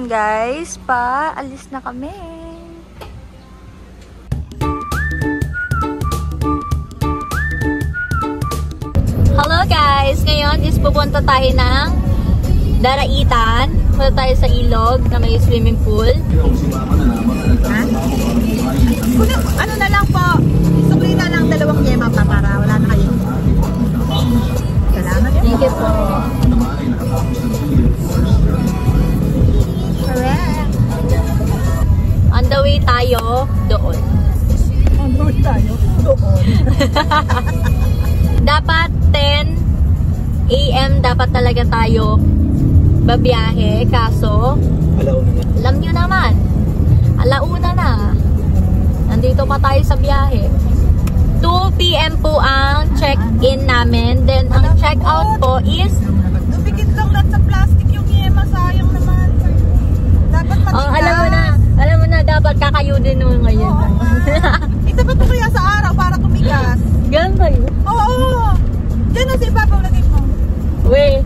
Guys, alis na kami. Hello guys, ngayon is pupunta tayo ng Daraitan. Punta tayo sa ilog na may swimming pool. Ha? Ano na lang po, sukli na lang 2 yema pa para wala na kayo. Salamat. Thank you po. On the way tayo doon. On the way tayo doon. Dapat 10 AM dapat talaga tayo babiyahe. Kaso, alam nyo naman, alauna na. Nandito pa tayo sa biyahe. 2 PM po ang check-in namin. Then, ang check-out po is... Dupikit lang lahat sa plastic yung yema. Sayang naman. Dapat matigas. Oh, alam mo na, dapat kakayudin mo ngayon. Ito ba ito kaya sa araw para tumigas? Ganun ba yun? Oo. Diyan na si Papa, lagay mo. Weh.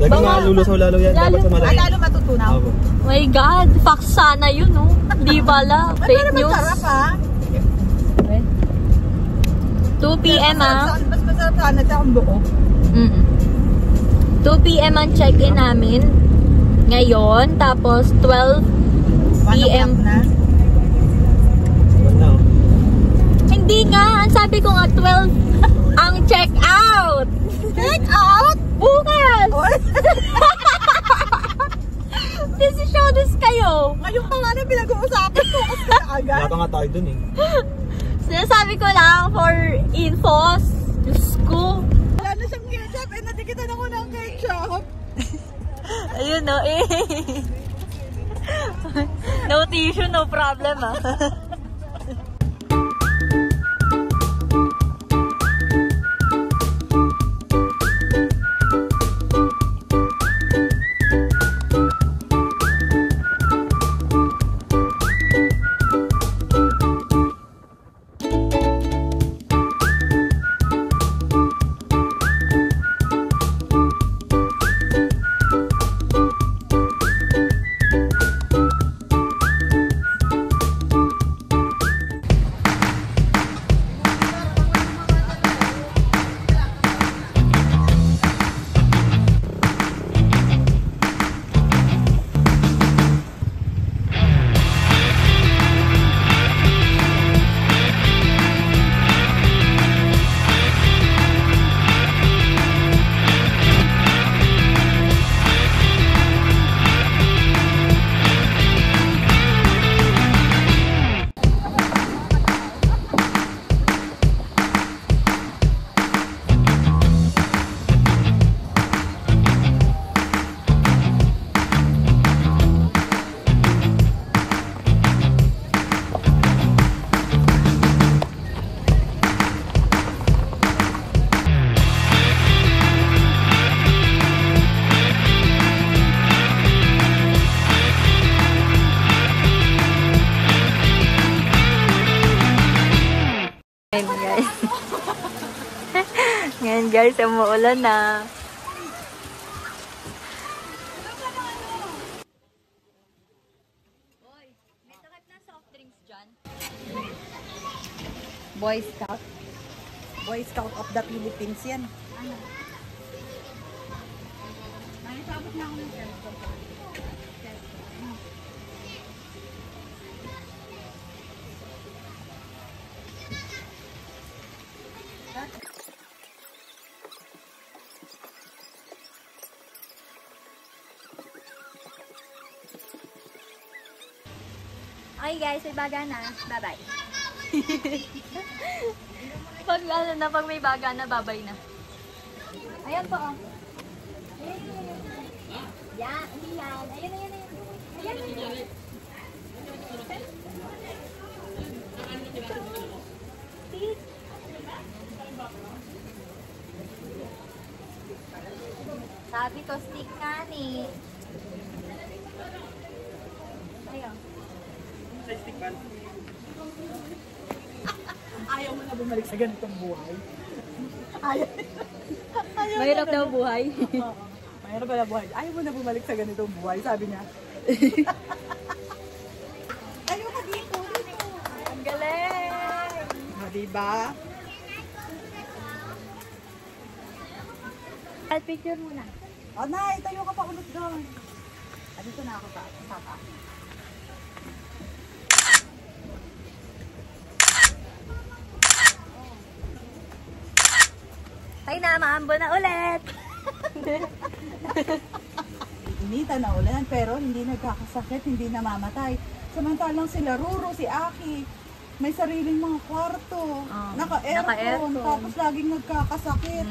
Lagi nga lulusaw lalo yan. Dapat sa malaki. Lalo matutunaw. My God, facts sana yun, no? Di pala. Fake news. Masarap, ha? 2 PM Mas masarap sana ito ang buo. 2 PM ang check-in namin ngayon. Tapos 12 PM. Hindi nga. Ang sabi ko nga 12 ang check-out. Check-out? Bukas! Desisyones kayo. Ngayon pa nga na pinag-uusapan ko kasi agad. Wala pa nga tayo dun eh. Sinasabi ko lang for infos. Diyos ko. Wala na siyang ketchup. Natikitan ako ng ketchup. Ayun no eh. No tissue, no problem ah. Ngayon guys, umuulan na. Boy, may takip na soft drinks dyan. Boy Scout. Boy Scout of the Philippines yan. Ano? Ay, sabot na ako ng aircon. Okay guys, may baga na. Bye-bye. Pag ano na, pag may baga na, bye-bye na. Ayan po, oh. Yan, yan. Ayan, ayan, ayan. Ayan, ayan. Sabi ko, stick ka ni. Ayaw. Ayaw mo na bumalik sa ganitong buhay. Ayaw. Mahirap daw buhay. Oo. Mahirap pala buhay. Ayaw mo na bumalik sa ganitong buhay, sabi niya. Ayaw ka dito. Ang galing! Diba? At picture muna. O, Nay, tayo ka pa ulit doon. Dito na ako pa. Papa. Ay na, maambo na ulit! Inita na ulan, pero hindi nagkakasakit, hindi namamatay. Samantalang sila Ruro, si Aki, may sariling mga kwarto, naka-aircon, tapos laging nagkakasakit.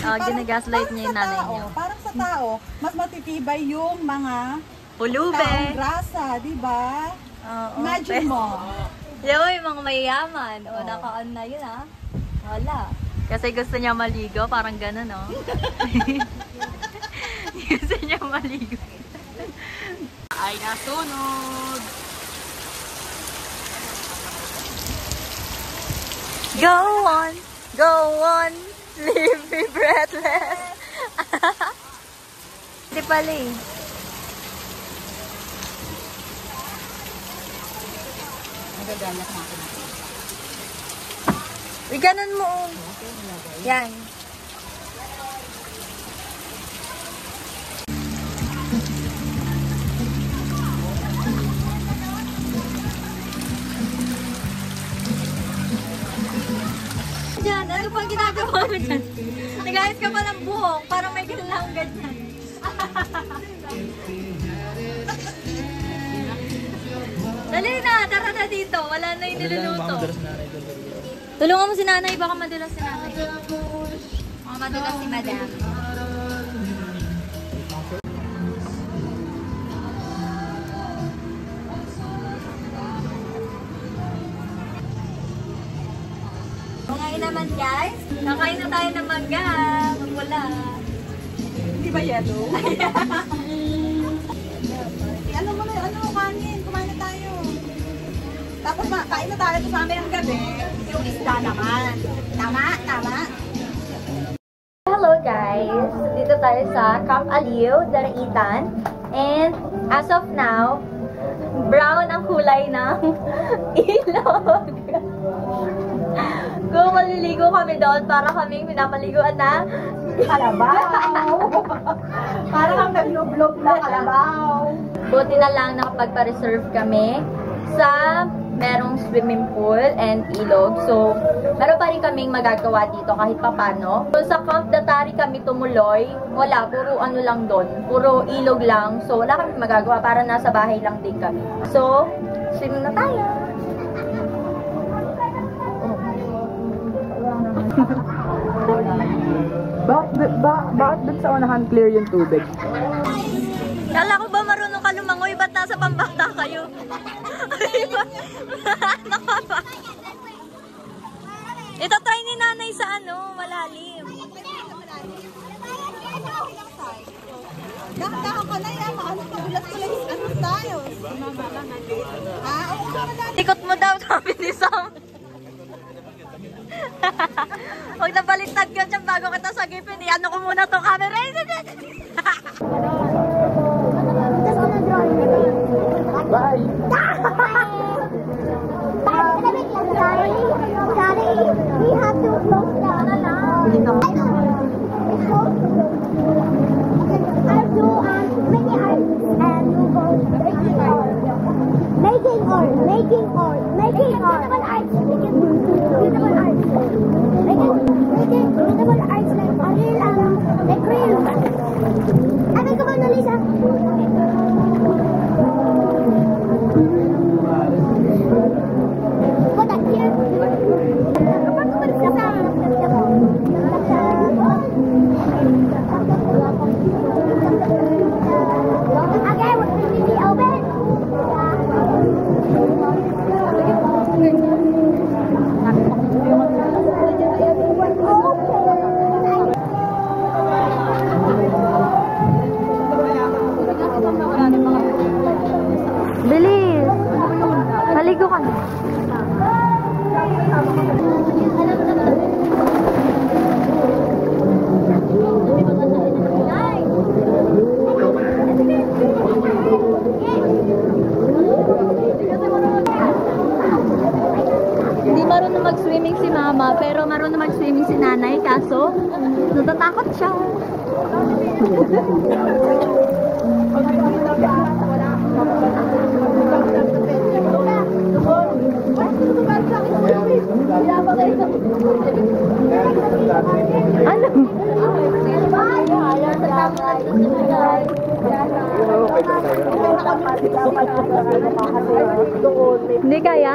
Ginagaslight niya yung nanay niya. Parang sa tao, mas matitibay yung mga Pulube. taong grasa, di ba? Imagine mo. Yung mga mayayaman. O, naka-on na yun, ha? Wala. Kasi gusto niya maligo, parang gano'n, no? Gusto niya maligo. Ay, nasunog! Go on! Go on! Leave me breathless! Hindi pala eh. Nagaganap na ako natin. Uy, ganun mo. Yan. Diyan, ano pang ginagawa mo dyan? Nag-ayos ka pa ng buhok para may ganlang ganyan. Dali na, tara na dito. Wala na yung niluluto. Tulungan mo si nanay, baka madulas si nanay. Baka madulas si madam. Ngayon naman guys, kakain na tayo ng mangga. Wala. Hindi ba yellow? Ano mo na, ano kanin? Kumain na tayo. Tapos kain na tayo sa amin ang gabi. Yung isda naman. Tama, tama. Hello guys! Dito tayo sa Camp Aliw, Daraitan. And as of now, brown ang kulay ng ilog. Kung maliligo kami doon, para kaming pinapaliguan na Kalabaw! Parang ang nag-vlog na kalabaw. buti na lang nakapagpa-reserve kami sa merong swimming pool and ilog. So, meron pa rin kaming magagawa dito kahit papano. So, sa Camp Datari kami tumuloy, wala, puro ano lang doon. Puro ilog lang. So, wala kami magagawa para nasa bahay lang din kami. So, swimming na tayo! Bakit dun sa unahan clear yung tubig? Kala ko ba marunong ka lumangoy? Ba't nasa pambata kayo? Ito try ni nanay sa ano, malalim. Dahan-dahan ka na yan. Ano pagulat ko lang ano tayo? Tikot mo daw, sabi ni Sam. Huwag na baliktad ka dyan bago kita sagipin. Iano ko muna to camera. Bye! Sorry, we have to close down. I'll do many arts and we'll go making art. Making art, making art, making art. Beautiful arts, beautiful arts. Making beautiful arts like real, like come on, Lisa. Put that here. Okay, will be open? Hindi marunong mag-swimming si mama, pero marunong mag-swimming si nanay, kaso natatakot siya. Hindi kaya?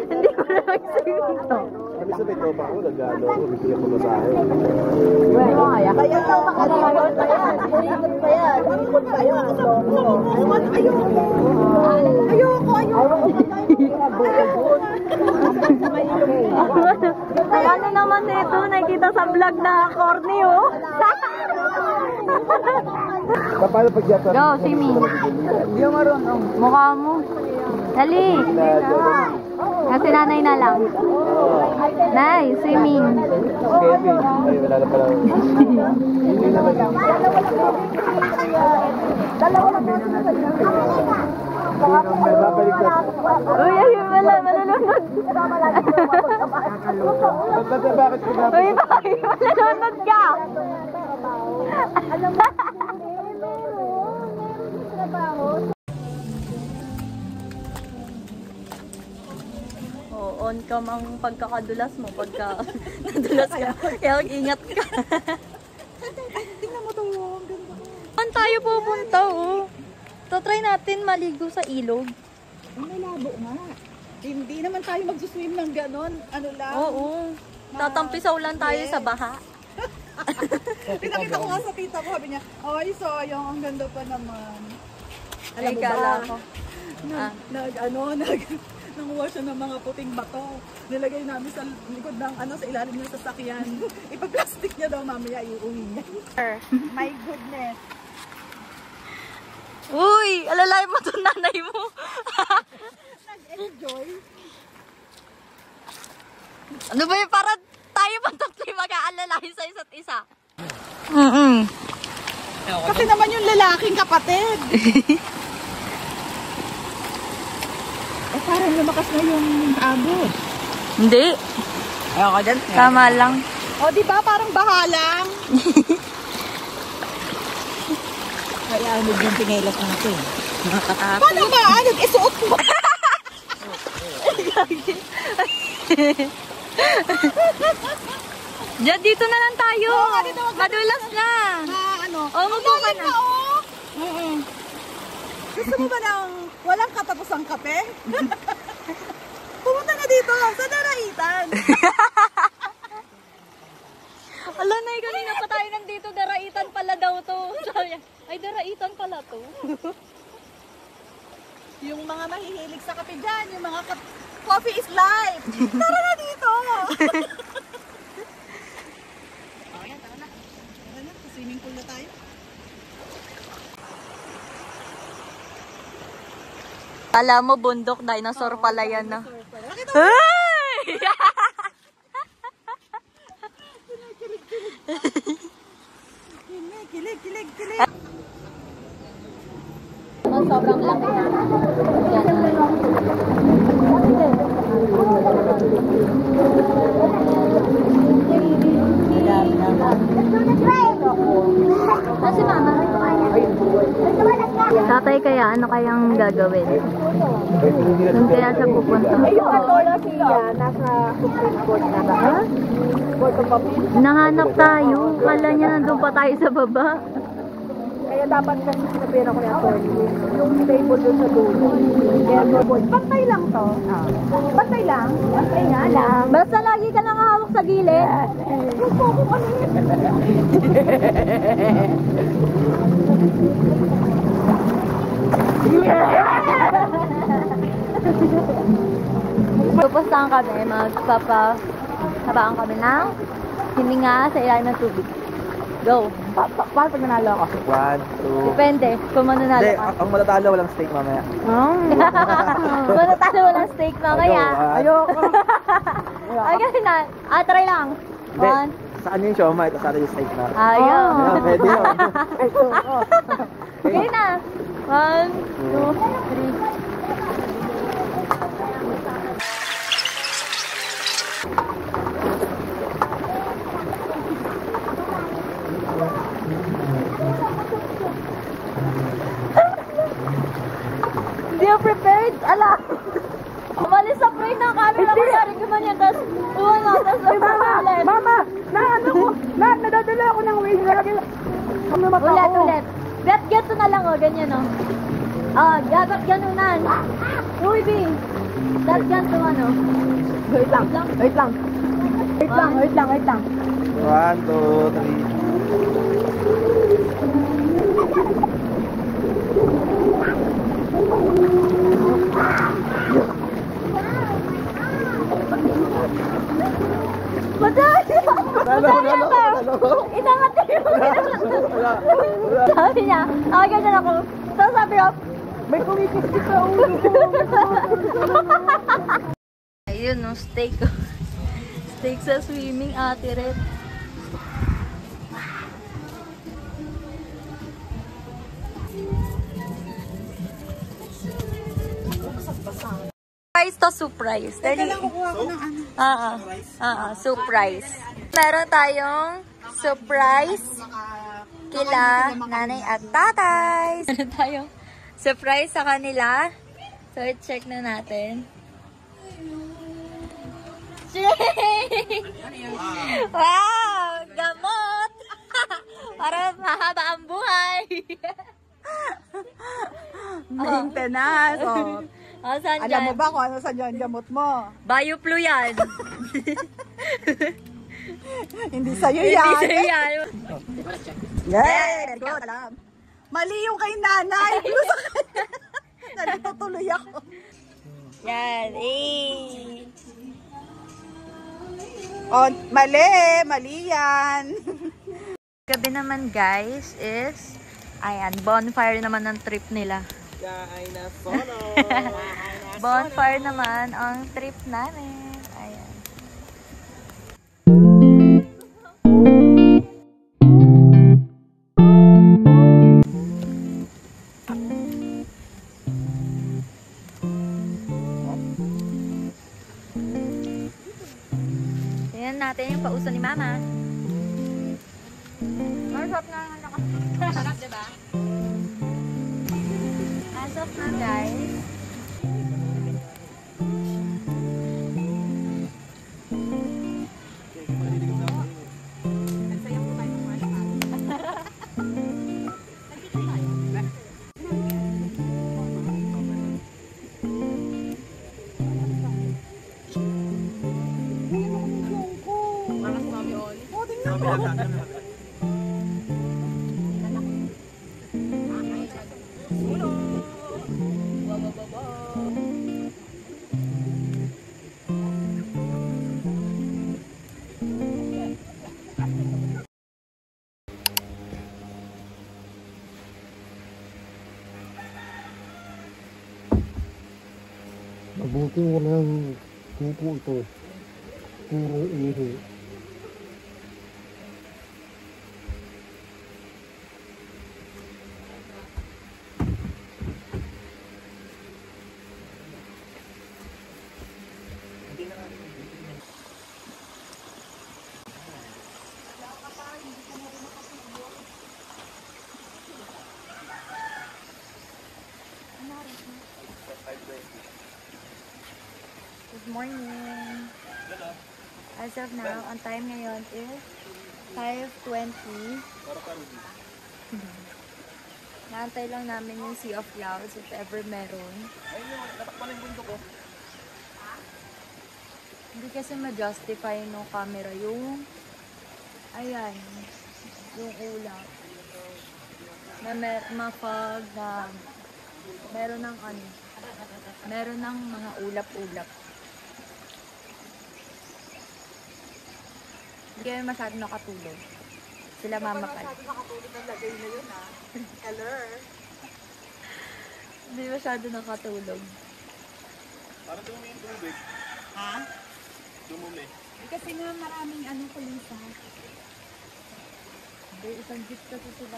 Hindi ko na mag-swimming to. Kami sa Petro pa ako, nag-ano, bibigyan ko masahe. Hindi mo kaya? Kaya ito, makalimutan pa yan. Inikot pa yan. Inikot pa yan. Ayoko. Ano naman ito? Nakikita sa vlog na corny, oh. Paano pag-yata? Go, swimming. Yung marunong. Mukha mo. Dali. Kasi nanay na lang. Nay, swimming. Kevin. Ay, wala na pala. Hindi naman. Dalawa lang natin sa kanya. Babalik na. Uy, ayun wala. Malulunod. Bakit ko na? Uy, bakit malulunod ka? Alam mo, meron trabaho. On cam ang pagkakadulas mo pagka nadulas ka. Kaya ingat ka. Tingnan mo to. Ang ganda. Saan tayo pupunta, oh? Try natin maligo sa ilog. May labo nga. Hindi naman tayo mag-swim ng ganon. Ano lang. Oo. Tatampisaw lang tayo sa baha. Pinakita ko nga sa tita ko. Sabi niya, ay, sayang. Ang ganda pa naman. Alam Ay, mo kala ba? ko. Nanguha siya ng mga puting bato. Nilagay namin sa likod ng sa ilalim ng sasakyan. Ipag-plastic niya daw mamaya iuwi niya. My goodness. Uy! Alalay mo to nanay mo. Nag-enjoy. Ano ba yung para tayo bang tatlo mag-aalalahin sa isa't isa? Kasi naman yung lalaking kapatid. Parang lumakas na yung abot. Hindi. Ayoko dyan. Tama lang. O, di ba? Parang bahalang. Kaya ano yung pinilas natin? Paano ba? Isuot mo? Diyan, dito na lang tayo. Madulas na. Umupo ka na. Gusto mo ba ng walang katapusang kape? Pumunta na dito sa Daraitan. Ala na, kanina pa tayo nandito. Daraitan pala daw to. Ay, Daraitan pala to. Yung mga mahihilig sa kape dyan, yung mga coffee is life. Tara na dito. Tara na. Swimming pool na tayo. Alam mo, bundok, dinosaur pala yan na. Ay! Kilig. Sobrang laki na. Si mama. Tatay kaya, ano kayang gagawin? Doon kaya siya pupunta. Yung Atola siya, nasa Supreme Court na ba? Court of Appeal? Nahanap tayo. Kala niya nandun pa tayo sa baba. Kaya dapat kasi sinapira ko yung attorney. Yung table doon sa dulo. Kaya bantay lang to. Bantay lang. Bantay nga lang. Basta lagi ka lang hawak sa gilid. Yung poko ano Pupustahan kami, habaan kami ng hininga sa ilalim ng tubig. Go. Paano pag nanalo ako? 1, 2. Depende kung mananalo Hindi, ka. ang matatalo walang steak mamaya. Kung manatalo walang steak mamaya. Ayoko. Ay, ganun na. Try lang. Hindi, 1. sa kanya yung siomay, tapos sa atin yung steak na. Ayaw. Pwede yun. Okay na. 1, 2, 3. Hindi ako prepared. Ala. Umalis sa frame ng camera ko. Sabi ko man yan. Tapos, ulit. Mama! Nadadala ako ng ways. Ulit. Bet, gato na lang, ganyan, dapat ganunan. Uy, B. Dapat ganto, Wait lang. 1, 2, 3. Madali ako. Inangat ko yung sabi niya, ganyan ako. Tapos sabi ko, May kumikisik sa ulo ko. ayun, steak. Steak sa swimming, Ate Red. Surprise to surprise. Dali. Kukuha ko ng ano. Surprise. Meron tayong surprise kila nanay at tatay. Meron tayong surprise sa kanila. So, i-check na natin. Wow! Gamot! Para mahaba ang buhay. Maintenance. Saan Alam mo dyan? ba kung ano sa dyan gamot mo? Bioflu yan. Hindi sa'yo Hindi yan. sa'yo yan. Yes! Good. Alam. Mali yung kay nanay. Blue sa kanya. Nalito tuloy ako. Yan. Oh, mali yan. Gabi naman guys is, ayan, bonfire naman ang trip nila. Bonfire naman ang trip namin. Ayan. Tingnan natin yung pauso ni Mama. Masarap na ang anak. Masarap, diba? Masarap na, guys. Mabuti walang kuko ito. Puro ihi. Good morning. As of now, ang time ngayon is 5:20. Naantay lang namin yung Sea of Clouds if ever meron. Hindi kasi ma-justify no camera yung ayan, yung ulap. Na ma-fog na meron ng ano, meron ng mga ulap-ulap. Hindi kami masyado nakatulog. Sila Mama Kat. Masyado nakatulog ang lagay na yun ha. Hello. Hindi masyado nakatulog. Para dumi yung tubig. Ha? Dumumi. Kasi nga maraming kulisa. Hindi, isang gift kasi sila.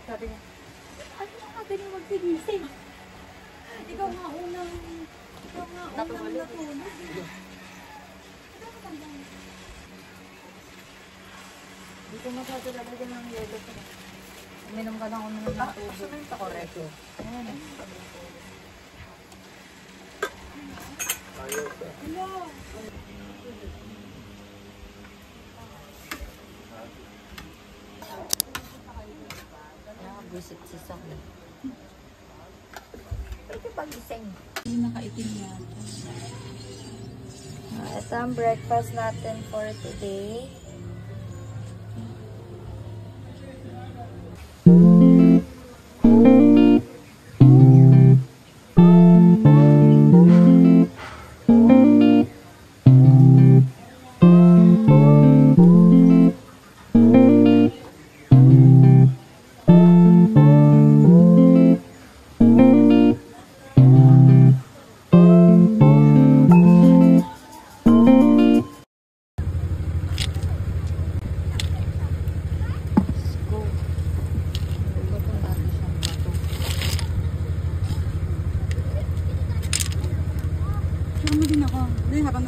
Sabi niya, ano nga ganyan magsigising? Ikaw nga unang natulog. Hindi ko masyado lalagyan ng yelo ko. Uminom ka ng uminom ng tubig. Correct. Nakabwisit si Saki. Ito pag-ising. Hindi nakaitim yata. Ito ang breakfast natin for today. Sure mo din ako. Hindi, habang